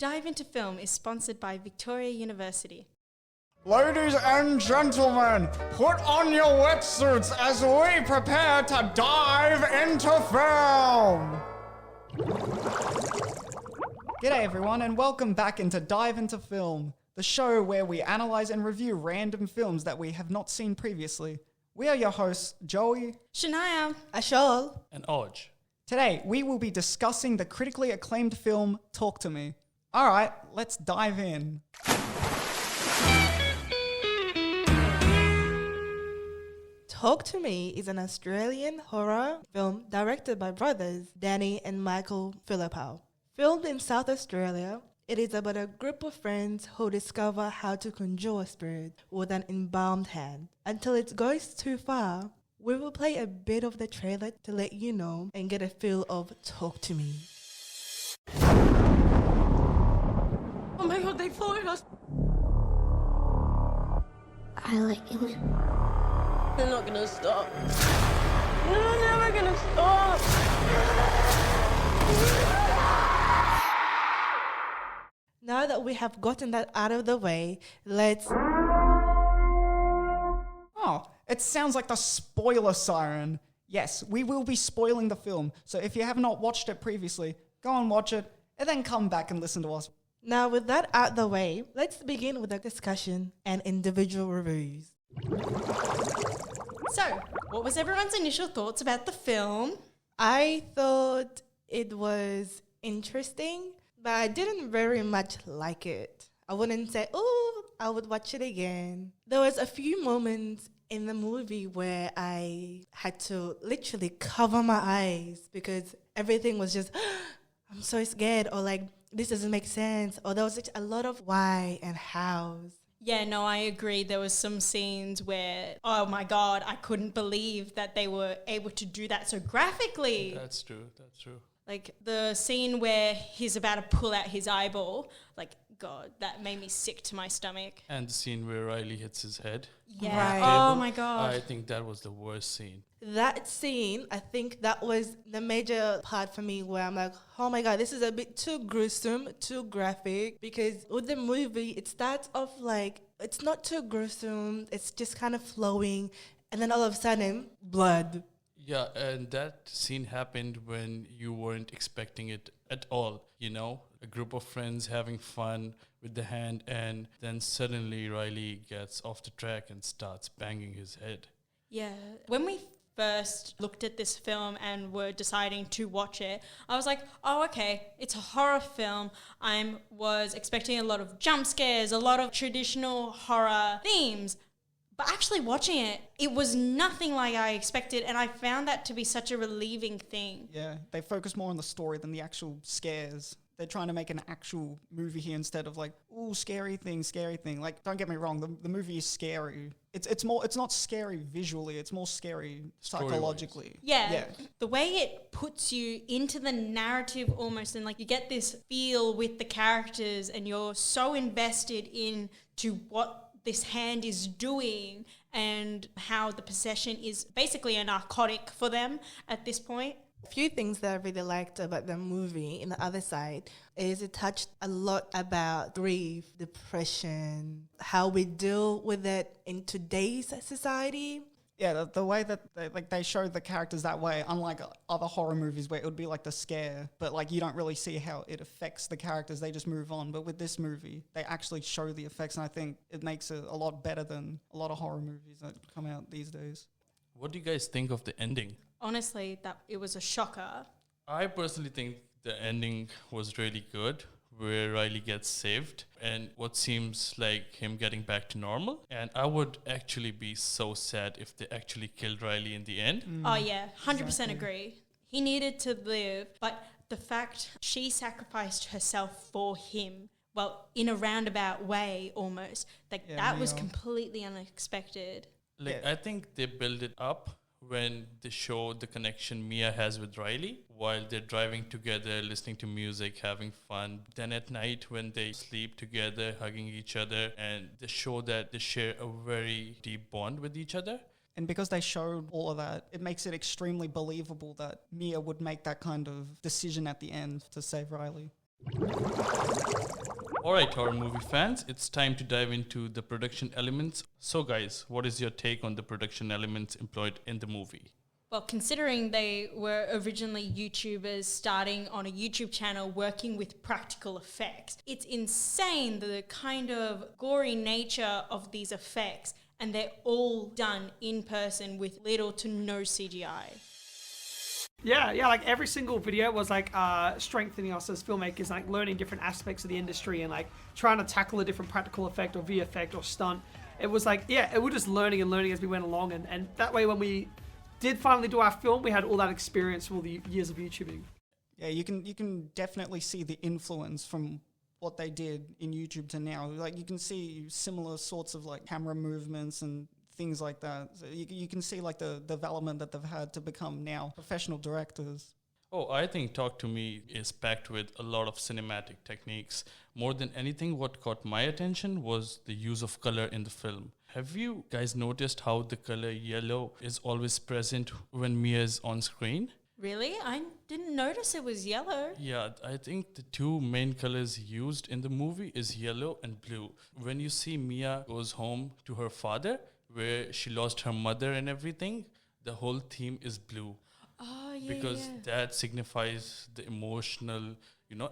Dive Into Film is sponsored by Victoria University. Ladies and gentlemen, put on your wetsuits as we prepare to dive into film! G'day everyone and welcome back into Dive Into Film, the show where we analyse and review random films that we have not seen previously. We are your hosts, Joey, Shania, Ashol, and Oj. Today, we will be discussing the critically acclaimed film, Talk to Me. Alright, let's dive in. Talk to Me is an Australian horror film directed by brothers Danny and Michael Philippou. Filmed in South Australia, it is about a group of friends who discover how to conjure a spirit with an embalmed hand. Until it goes too far, we will play a bit of the trailer to let you know and get a feel of Talk to Me. Oh my god, they followed us. I like you. They're not gonna stop. They're never gonna stop. Now that we have gotten that out of the way, let's... Oh, it sounds like the spoiler siren. Yes, we will be spoiling the film, so if you have not watched it previously, go and watch it, and then come back and listen to us. Now with that out the way, let's begin with a discussion and individual reviews. So, what was everyone's initial thoughts about the film? I thought it was interesting, but I didn't very much like it. I wouldn't say, oh, I would watch it again. There was a few moments in the movie where I had to literally cover my eyes because everything was just, I'm so scared, or like, this doesn't make sense, or there was such a lot of why and hows. Yeah, no, I agree. There was some scenes where, oh my God, I couldn't believe that they were able to do that so graphically. That's true. Like the scene where he's about to pull out his eyeball, like, God, that made me sick to my stomach. And the scene where Riley hits his head. Yeah. Right. Oh my God. I think that was the worst scene. That scene, I think that was the major part for me where I'm like, oh my God, this is a bit too gruesome, too graphic. Because with the movie, it starts off like, it's not too gruesome, it's just kind of flowing. And then all of a sudden, blood. Yeah, and that scene happened when you weren't expecting it at all, you know? A group of friends having fun with the hand, and then suddenly Riley gets off the track and starts banging his head. Yeah. When we first looked at this film and were deciding to watch it, I was like, oh, okay, it's a horror film. I was expecting a lot of jump scares, a lot of traditional horror themes. But actually watching it, it was nothing like I expected, and I found that to be such a relieving thing. Yeah, they focus more on the story than the actual scares. They're trying to make an actual movie here instead of like, ooh, scary thing. Like, don't get me wrong, the movie is scary. It's not scary visually, it's more scary psychologically. Yeah, the way it puts you into the narrative almost, and like you get this feel with the characters, and you're so invested into what this hand is doing and how the possession is basically a narcotic for them at this point. A few things that I really liked about the movie in the other side is it touched a lot about grief, depression, how we deal with it in today's society. Yeah, the way that they show the characters that way, unlike other horror movies where it would be like the scare, but like you don't really see how it affects the characters, they just move on. But with this movie, they actually show the effects, and I think it makes it a lot better than a lot of horror movies that come out these days. What do you guys think of the ending? Honestly, that it was a shocker. I personally think the ending was really good, where Riley gets saved and what seems like him getting back to normal. And I would actually be so sad if they actually killed Riley in the end. Oh yeah, 100% agree. He needed to live, but the fact she sacrificed herself for him, well, in a roundabout way almost, like that was completely unexpected. Like, I think they build it up when they show the connection Mia has with Riley while they're driving together, listening to music, having fun. Then at night when they sleep together, hugging each other, and they show that they share a very deep bond with each other. And because they showed all of that, it makes it extremely believable that Mia would make that kind of decision at the end to save Riley. Alright, horror movie fans, it's time to dive into the production elements. So guys, what is your take on the production elements employed in the movie? Well, considering they were originally YouTubers starting on a YouTube channel working with practical effects, it's insane the kind of gory nature of these effects, and they're all done in person with little to no CGI. Yeah, like every single video was like strengthening us as filmmakers, like learning different aspects of the industry and like trying to tackle a different practical effect or VFX or stunt. It was like, it was just learning and learning as we went along, and that way when we did finally do our film, we had all that experience from all the years of YouTubing. Yeah, you can definitely see the influence from what they did in YouTube to now. Like you can see similar sorts of like camera movements and things like that. So you can see like the development that they've had to become now professional directors. Oh, I think Talk to Me is packed with a lot of cinematic techniques. More than anything, what caught my attention was the use of color in the film. Have you guys noticed how the color yellow is always present when Mia is on screen? Really? I didn't notice it was yellow. Yeah, I think the two main colors used in the movie is yellow and blue. When you see Mia goes home to her father, where she lost her mother and everything, the whole theme is blue. Oh, yeah. Because that signifies the emotional,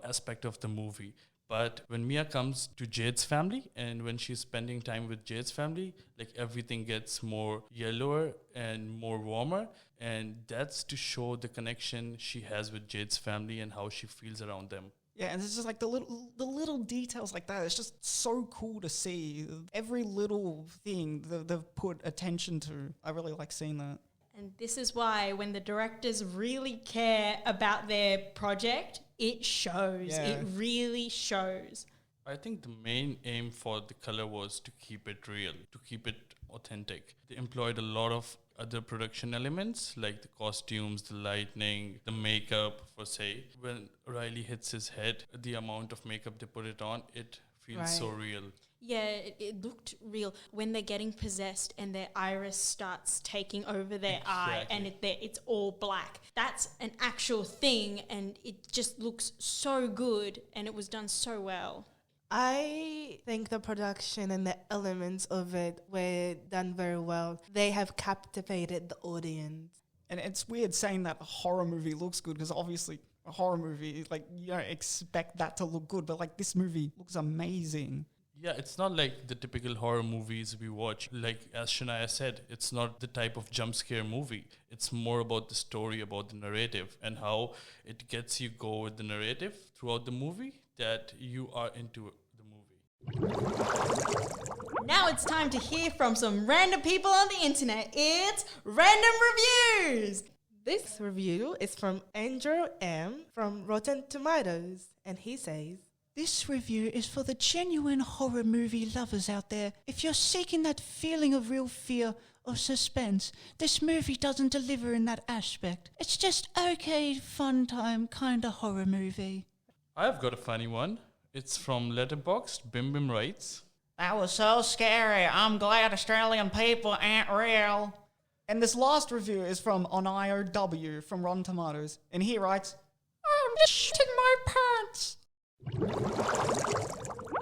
aspect of the movie. But when Mia comes to Jade's family and when she's spending time with Jade's family, like everything gets more yellower and more warmer. And that's to show the connection she has with Jade's family and how she feels around them. Yeah, and it's just like the little details like that. It's just so cool to see. Every little thing they've put attention to. I really like seeing that. And this is why when the directors really care about their project, it shows. Yeah. It really shows. I think the main aim for the color was to keep it real, to keep it authentic. They employed a lot of other production elements like the costumes, the lighting, the makeup, for say. When Riley hits his head, the amount of makeup they put it on, it feels so real. Yeah, it looked real. When they're getting possessed and their iris starts taking over their eye and it's all black. That's an actual thing and it just looks so good and it was done so well. I think the production and the elements of it were done very well. They have captivated the audience. And it's weird saying that a horror movie looks good because obviously a horror movie, like you don't expect that to look good, but like this movie looks amazing. Yeah, it's not like the typical horror movies we watch. Like as Shania said, it's not the type of jump scare movie. It's more about the story, about the narrative and how it gets you go with the narrative throughout the movie that you are into the movie. Now it's time to hear from some random people on the internet. It's Random Reviews. This review is from Andrew M. from Rotten Tomatoes, and he says, "This review is for the genuine horror movie lovers out there. If you're seeking that feeling of real fear or suspense, this movie doesn't deliver in that aspect. It's just okay, fun time kind of horror movie." I've got a funny one. It's from Letterboxd. Bim Bim writes, That was so scary. I'm glad Australian people ain't real. And this last review is from OnIOW from Rotten Tomatoes. And he writes, I'm just shitting my pants.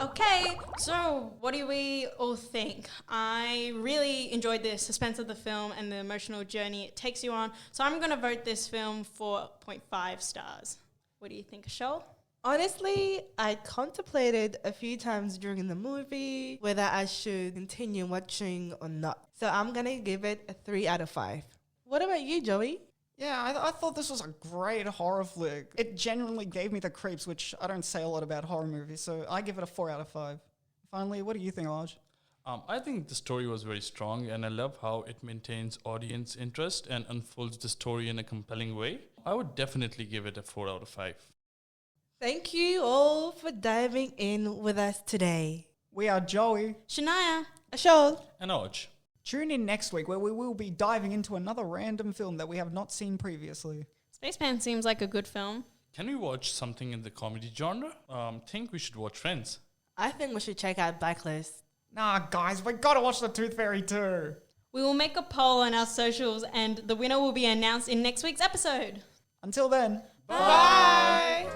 Okay, so what do we all think? I really enjoyed the suspense of the film and the emotional journey it takes you on. So I'm going to vote this film for 0.5 stars. What do you think, Ashol? honestly, I contemplated a few times during the movie whether I should continue watching or not. So I'm going to give it a 3 out of 5. What about you, Joey? Yeah, I thought this was a great horror flick. It genuinely gave me the creeps, which I don't say a lot about horror movies, so I give it a 4 out of 5. Finally, what do you think, Raj? I think the story was very strong, and I love how it maintains audience interest and unfolds the story in a compelling way. I would definitely give it a 4 out of 5. Thank you all for diving in with us today. We are Joey. Shania. Ashol. And Oj. Tune in next week where we will be diving into another random film that we have not seen previously. Spaceman seems like a good film. Can we watch something in the comedy genre? Think we should watch Friends. I think we should check out Blacklist. Nah, guys, we gotta watch The Tooth Fairy too. We will make a poll on our socials and the winner will be announced in next week's episode. Until then, Bye.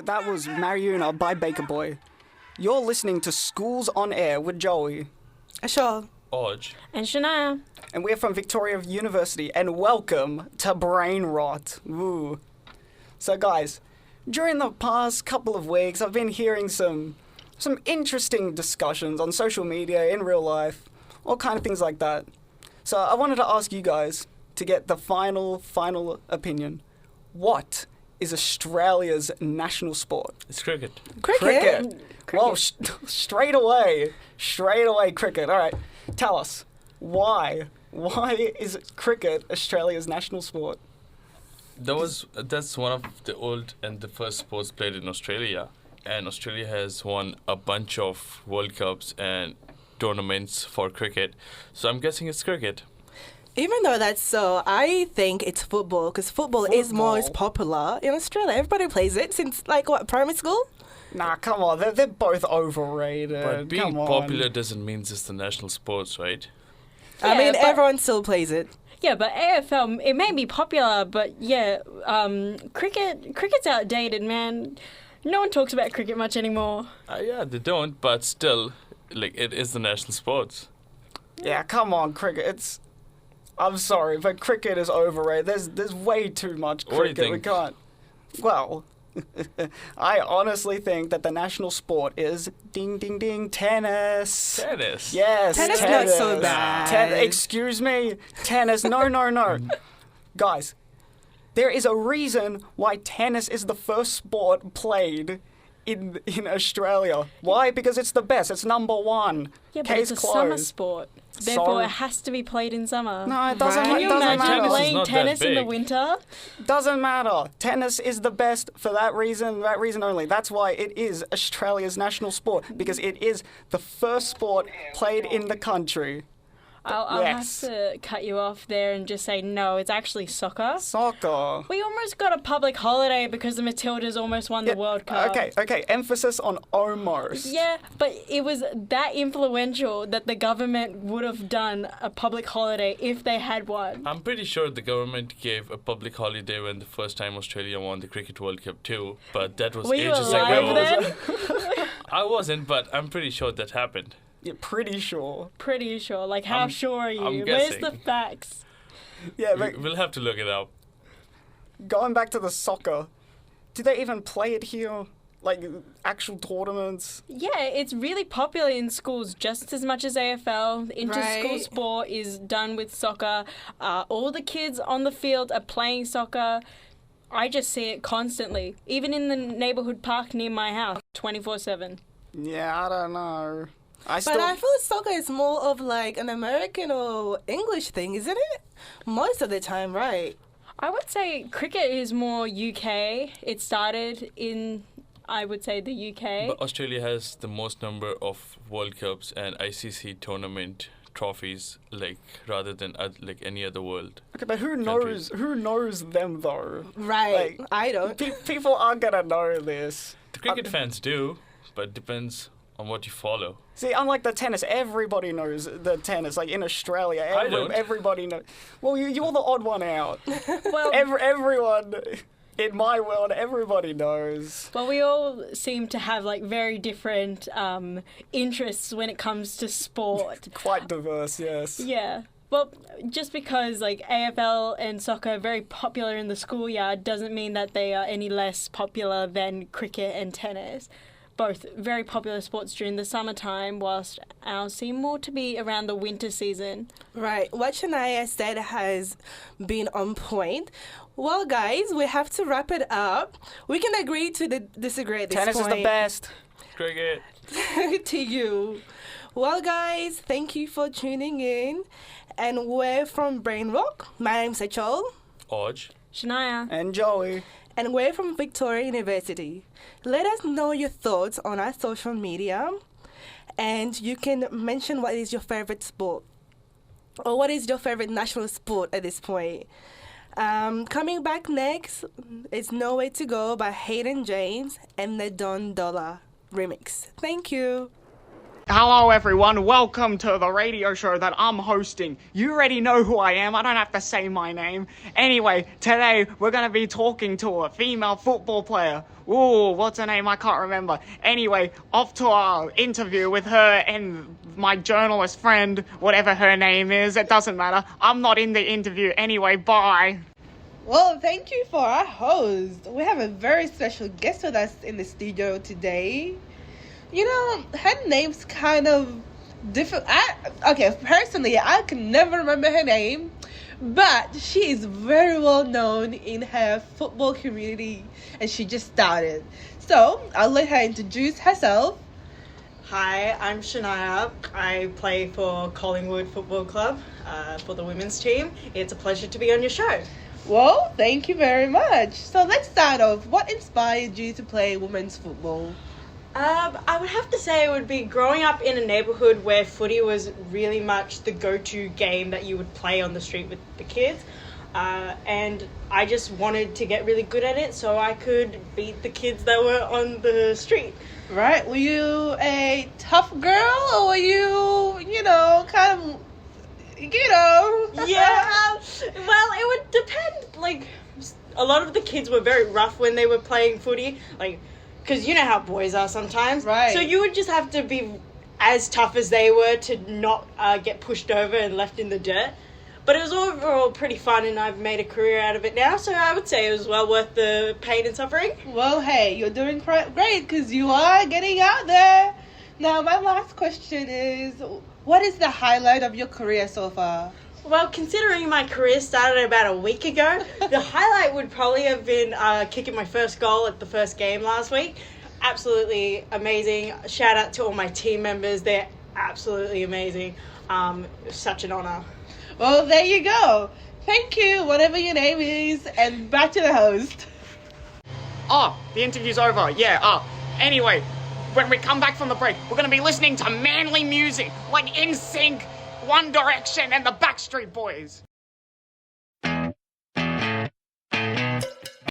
that was Mariuna by Baker Boy. You're listening to Schools on Air with Joey. Sure. Oj. And Shania. And we're from Victoria University, and welcome to Brain Rot. Ooh. So guys, during the past couple of weeks, I've been hearing some interesting discussions on social media, in real life, all kind of things like that. So I wanted to ask you guys to get the final opinion. What is Australia's national sport? It's cricket. Cricket. Well, straight away, cricket. All right, tell us, why? Why is cricket Australia's national sport? That's one of the old and the first sports played in Australia. And Australia has won a bunch of World Cups and tournaments for cricket. So I'm guessing it's cricket. Even though that's so, I think it's football because football is most popular in Australia. Everybody plays it since, like, what, primary school? Nah, come on. They're both overrated. But being Come on. popular doesn't mean it's the national sports, right? I mean, but- everyone still plays it. Yeah, but AFL, it may be popular, but yeah, cricket's outdated, man. No one talks about cricket much anymore. Yeah, they don't, but still, like, it is the national sports. Yeah, come on, cricket. I'm sorry, but cricket is overrated. There's way too much What do you cricket. We think? can't. Well, I honestly think that the national sport is ding ding ding tennis. Tennis. Yes, Tennis not so bad. Excuse me, tennis. No. Guys, there is a reason why tennis is the first sport played in Australia. Why? Because it's the best. It's number one. Yeah, but Case it's a summer closed. sport. Therefore, Sorry. it has to be played in summer. No, it doesn't. Right. Can It you doesn't imagine matter. Tennis is playing not that tennis in the big. winter? Doesn't matter. Tennis is the best for that reason only. That's why it is Australia's national sport, because it is the first sport played in the country. I'll Yes. have to cut you off there and just say no, it's actually soccer. Soccer. We almost got a public holiday because the Matildas almost won the World Cup. Okay. Emphasis on almost. Yeah, but it was that influential that the government would have done a public holiday if they had one. I'm pretty sure the government gave a public holiday when the first time Australia won the Cricket World Cup too, but that was Were you ages alive ago. then? I wasn't, but I'm pretty sure that happened. You're pretty sure. Pretty sure. Like, how sure are you? I'm Where's the guessing. facts? Yeah, but We'll have to look it up. going back to the soccer, do they even play it here? Like, actual tournaments? Yeah, it's really popular in schools just as much as AFL. The inter-school Right. sport is done with soccer. All the kids on the field are playing soccer. I just see it constantly, even in the neighborhood park near my house, 24/7. Yeah, I don't know. But I feel soccer is more of like an American or English thing, isn't it? Most of the time, right? I would say cricket is more UK. It started in, I would say, the UK. But Australia has the most number of World Cups and ICC tournament trophies, like, rather than like any other world. Okay, but who countries. knows them though? Right. Like, I don't. People aren't gonna know this. The cricket fans do, but it depends on what you follow. See, unlike the tennis, everybody knows the tennis. Like in Australia, I don't. everybody knows. Well, you're the odd one out. Well, Everyone in my world, everybody knows. well, we all seem to have like very different interests when it comes to sport. Quite diverse, yes. Yeah. Well, just because like AFL and soccer are very popular in the schoolyard doesn't mean that they are any less popular than cricket and tennis. Both very popular sports during the summertime, whilst ours seem more to be around the winter season. Right. What Shania said has been on point. Well, guys, we have to wrap it up. We can agree to disagree at this Tennis point. is the best. Cricket. To you. Well, guys, thank you for tuning in. And we're from Brain Rock. My name's Achol. Oj. Shania. And Joey. And we're from Victoria University. Let us know your thoughts on our social media. And you can mention what is your favorite sport. Or what is your favorite national sport at this point. Coming back next is Nowhere to Go by Hayden James and the Don Dollar remix. Thank you. Hello everyone, welcome to the radio show that I'm hosting. You already know who I am, I don't have to say my name. Anyway, today we're going to be talking to a female football player. Ooh, what's her name? I can't remember. Anyway, off to our interview with her and my journalist friend, whatever her name is, it doesn't matter. I'm not in the interview anyway, bye. Well, thank you for our host. We have a very special guest with us in the studio today. You know, her name's kind of different. Personally, I can never remember her name, but she is very well known in her football community, and she just started. So, I'll let her introduce herself. Hi, I'm Shania. I play for Collingwood Football Club for the women's team. It's a pleasure to be on your show. Well, thank you very much. So, let's start off. What inspired you to play women's football? I would have to say it would be growing up in a neighborhood where footy was really much the go-to game that you would play on the street with the kids. And I just wanted to get really good at it so I could beat the kids that were on the street. Right. Were you a tough girl or were you, kind of, Yeah. Well, it would depend. Like, a lot of the kids were very rough when they were playing footy. Like, because you know how boys are sometimes. Right. So you would just have to be as tough as they were to not get pushed over and left in the dirt. But it was overall pretty fun, and I've made a career out of it now, so I would say it was well worth the pain and suffering. Well, hey, you're doing great because you are getting out there. Now, my last question is, what is the highlight of your career so far? Well, considering my career started about a week ago, the highlight would probably have been kicking my first goal at the first game last week. Absolutely amazing. Shout out to all my team members. They're absolutely amazing. Such an honor. Well, there you go. Thank you, whatever your name is, and back to the host. Oh, the interview's over, yeah, Anyway, when we come back from the break, we're going to be listening to manly music, like NSYNC, One Direction, and the Backstreet Boys.